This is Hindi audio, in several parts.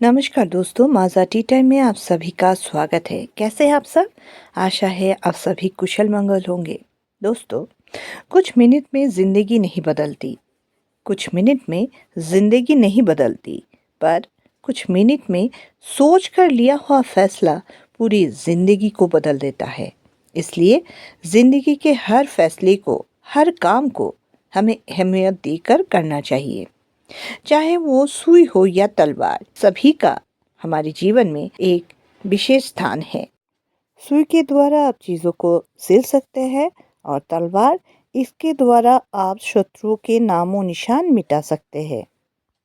नमस्कार दोस्तों, माज़ा टी टाइम में आप सभी का स्वागत है। कैसे हैं आप सब? आशा है आप सभी कुशल मंगल होंगे। दोस्तों, कुछ मिनट में ज़िंदगी नहीं बदलती, कुछ मिनट में ज़िंदगी नहीं बदलती, पर कुछ मिनट में सोच कर लिया हुआ फैसला पूरी ज़िंदगी को बदल देता है। इसलिए ज़िंदगी के हर फैसले को, हर काम को हमें अहमियत देकर करना चाहिए। चाहे वो सुई हो या तलवार, सभी का हमारे जीवन में एक विशेष स्थान है। सुई के द्वारा आप चीज़ों को सिल सकते हैं और तलवार, इसके द्वारा आप शत्रुओं के नामो निशान मिटा सकते हैं।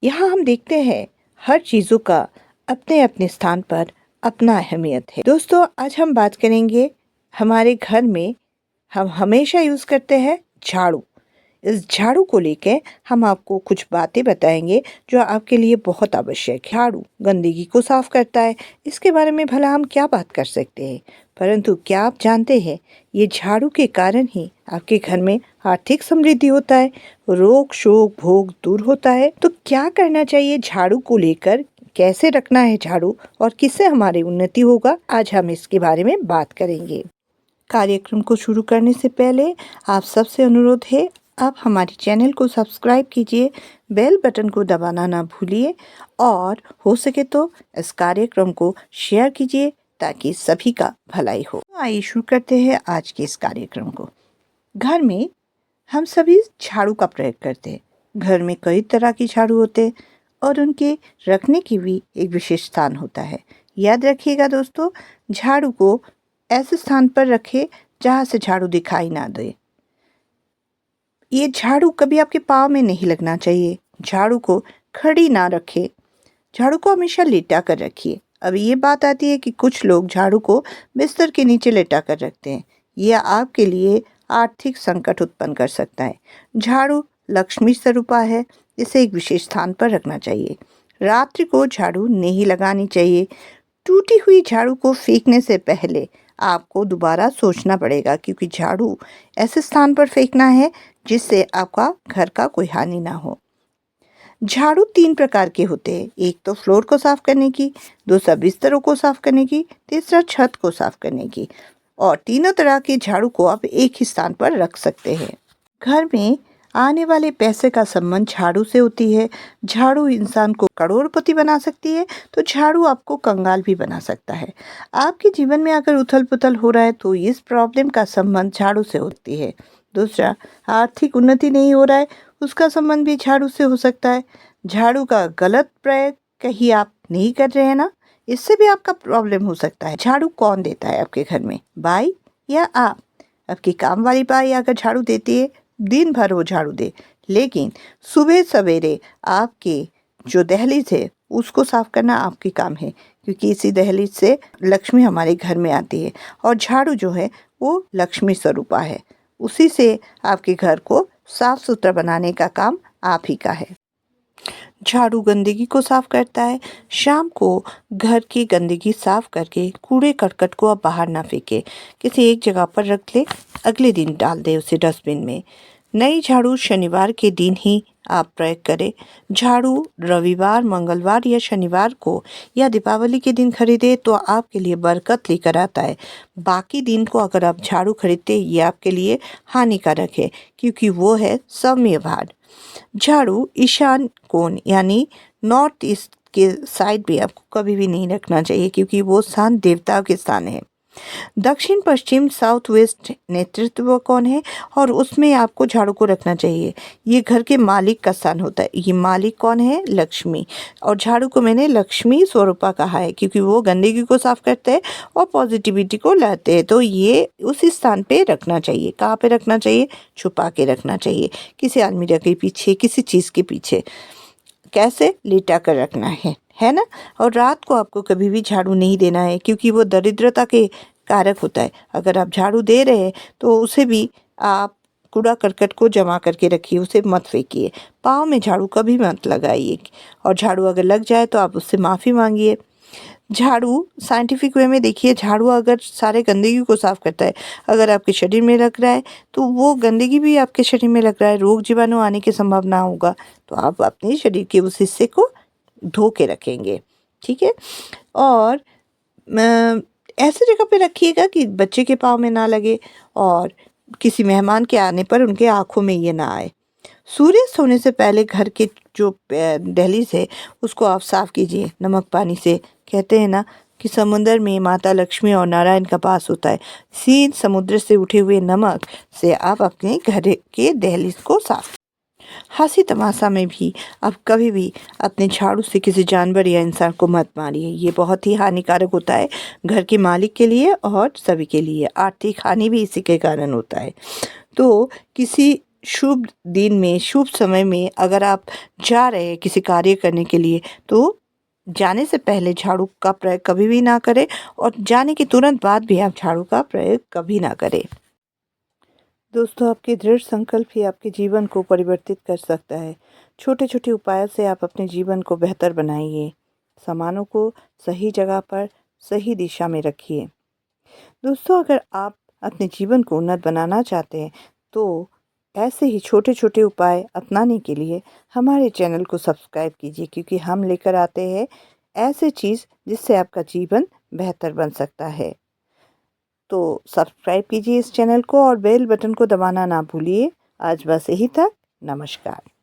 यहाँ हम देखते हैं हर चीज़ों का अपने अपने स्थान पर अपना अहमियत है। दोस्तों, आज हम बात करेंगे हमारे घर में हम हमेशा यूज़ करते हैं झाड़ू। इस झाड़ू को लेके हम आपको कुछ बातें बताएंगे जो आपके लिए बहुत आवश्यक है। झाड़ू गंदगी को साफ करता है, इसके बारे में भला हम क्या बात कर सकते हैं, परंतु क्या आप जानते हैं ये झाड़ू के कारण ही आपके घर में आर्थिक समृद्धि होता है, रोग शोक भोग दूर होता है। तो क्या करना चाहिए झाड़ू को लेकर, कैसे रखना है झाड़ू और किससे हमारी उन्नति होगा, आज हम इसके बारे में बात करेंगे। कार्यक्रम को शुरू करने से पहले आप सबसे अनुरोध है, आप हमारे चैनल को सब्सक्राइब कीजिए, बेल बटन को दबाना ना भूलिए और हो सके तो इस कार्यक्रम को शेयर कीजिए ताकि सभी का भलाई हो। आइए शुरू करते हैं आज के इस कार्यक्रम को। घर में हम सभी झाड़ू का प्रयोग करते हैं। घर में कई तरह के झाड़ू होते हैं और उनके रखने की भी एक विशेष स्थान होता है। याद रखिएगा दोस्तों, झाड़ू को ऐसे स्थान पर रखें जहाँ से झाड़ू दिखाई ना दे। ये झाड़ू कभी आपके पाँव में नहीं लगना चाहिए। झाड़ू को खड़ी ना रखें, झाड़ू को हमेशा लेटा कर रखिए। अब ये बात आती है कि कुछ लोग झाड़ू को बिस्तर के नीचे लेटा कर रखते हैं। यह आपके लिए आर्थिक संकट उत्पन्न कर सकता है। झाड़ू लक्ष्मी स्वरूपा है, इसे एक विशेष स्थान पर रखना चाहिए। रात्रि को झाड़ू नहीं लगानी चाहिए। टूटी हुई झाड़ू को फेंकने से पहले आपको दोबारा सोचना पड़ेगा, क्योंकि झाड़ू ऐसे स्थान पर फेंकना है जिससे आपका घर का कोई हानि ना हो। झाड़ू 3 प्रकार के होते हैं। एक तो फ्लोर को साफ करने की, दूसरा बिस्तरों को साफ करने की, तीसरा छत को साफ करने की। और तीनों तरह के झाड़ू को आप एक ही स्थान पर रख सकते हैं। घर में आने वाले पैसे का संबंध झाड़ू से होती है। झाड़ू इंसान को करोड़पति बना सकती है, तो झाड़ू आपको कंगाल भी बना सकता है। आपके जीवन में अगर उथल पुथल हो रहा है तो इस प्रॉब्लम का संबंध झाड़ू से होती है। दूसरा, आर्थिक उन्नति नहीं हो रहा है, उसका संबंध भी झाड़ू से हो सकता है। झाड़ू का गलत प्रयोग कहीं आप नहीं कर रहे हैं ना, इससे भी आपका प्रॉब्लम हो सकता है। झाड़ू कौन देता है आपके घर में, बाई या आप? आपकी काम वाली बाई अगर झाड़ू देती है, दिन भर वो झाड़ू दे, लेकिन सुबह सवेरे आपके जो दहलीज है उसको साफ करना आपकी काम है, क्योंकि इसी दहलीज से लक्ष्मी हमारे घर में आती है और झाड़ू जो है वो लक्ष्मी स्वरूपा है। उसी से आपके घर को साफ सुथरा बनाने का काम आप ही का है। झाड़ू गंदगी को साफ करता है। शाम को घर की गंदगी साफ करके कूड़े करकट को आप बाहर ना फेंके, किसी एक जगह पर रख ले, अगले दिन डाल दे उसे डस्टबिन में। नई झाड़ू शनिवार के दिन ही आप प्रयोग करें। झाड़ू रविवार, मंगलवार या शनिवार को या दीपावली के दिन खरीदे तो आपके लिए बरकत लेकर आता है। बाकी दिन को अगर आप झाड़ू खरीदते, ये आपके लिए हानिकारक है, क्योंकि वो है सौम्यवार। झाड़ू ईशान कोण यानी नॉर्थ ईस्ट के साइड भी आपको कभी भी नहीं रखना चाहिए, क्योंकि वो स्थान देवताओं के स्थान है। दक्षिण पश्चिम साउथ वेस्ट नेतृत्व कोण है और उसमें आपको झाड़ू को रखना चाहिए। ये घर के मालिक का स्थान होता है। ये मालिक कौन है? लक्ष्मी। और झाड़ू को मैंने लक्ष्मी स्वरूपा कहा है, क्योंकि वो गंदगी को साफ करते हैं और पॉजिटिविटी को लाते हैं। तो ये उसी स्थान पे रखना चाहिए। कहाँ पे रखना चाहिए? छुपा के रखना चाहिए, किसी अलमीरा के पीछे, किसी चीज़ के पीछे। कैसे? लेटा कर रखना है ना। और रात को आपको कभी भी झाड़ू नहीं देना है, क्योंकि वो दरिद्रता के कारक होता है। अगर आप झाड़ू दे रहे हैं तो उसे भी आप कूड़ा करकट को जमा करके रखिए, उसे मत फेंकिए। पाँव में झाड़ू कभी मत लगाइए, और झाड़ू अगर लग जाए तो आप उससे माफ़ी मांगिए। झाड़ू साइंटिफिक वे में देखिए, झाड़ू अगर सारे गंदगी को साफ करता है। अगर आपके शरीर में लग रहा है तो वो गंदगी भी आपके शरीर में लग रहा है, रोग जीवाणु आने की संभावना होगा, तो आप अपने शरीर के उस हिस्से को धो के रखेंगे। ठीक है। और ऐसी जगह पे रखिएगा कि बच्चे के पाँव में ना लगे और किसी मेहमान के आने पर उनके आँखों में ये ना आए। सूर्यास्त होने से पहले घर के जो दहलीज है उसको आप साफ कीजिए नमक पानी से। कहते हैं ना कि समुद्र में माता लक्ष्मी और नारायण का वास होता है। इसी समुद्र से उठे हुए नमक से आप अपने घर के दहलीज को साफ। हंसी तमाशा में भी आप कभी भी अपने झाड़ू से किसी जानवर या इंसान को मत मारिए। ये बहुत ही हानिकारक होता है घर के मालिक के लिए और सभी के लिए। आर्थिक हानि भी इसी के कारण होता है। तो किसी शुभ दिन में, शुभ समय में अगर आप जा रहे हैं किसी कार्य करने के लिए, तो जाने से पहले झाड़ू का प्रयोग कभी भी ना करें और जाने के तुरंत बाद भी आप झाड़ू का प्रयोग कभी ना करें। दोस्तों, आपके दृढ़ संकल्प ही आपके जीवन को परिवर्तित कर सकता है। छोटे छोटे उपायों से आप अपने जीवन को बेहतर बनाइए। सामानों को सही जगह पर सही दिशा में रखिए। दोस्तों, अगर आप अपने जीवन को उन्नत बनाना चाहते हैं तो ऐसे ही छोटे छोटे उपाय अपनाने के लिए हमारे चैनल को सब्सक्राइब कीजिए, क्योंकि हम लेकर आते हैं ऐसे चीज़ जिससे आपका जीवन बेहतर बन सकता है। तो सब्सक्राइब कीजिए इस चैनल को और बेल बटन को दबाना ना भूलिए। आज बस यही तक। नमस्कार।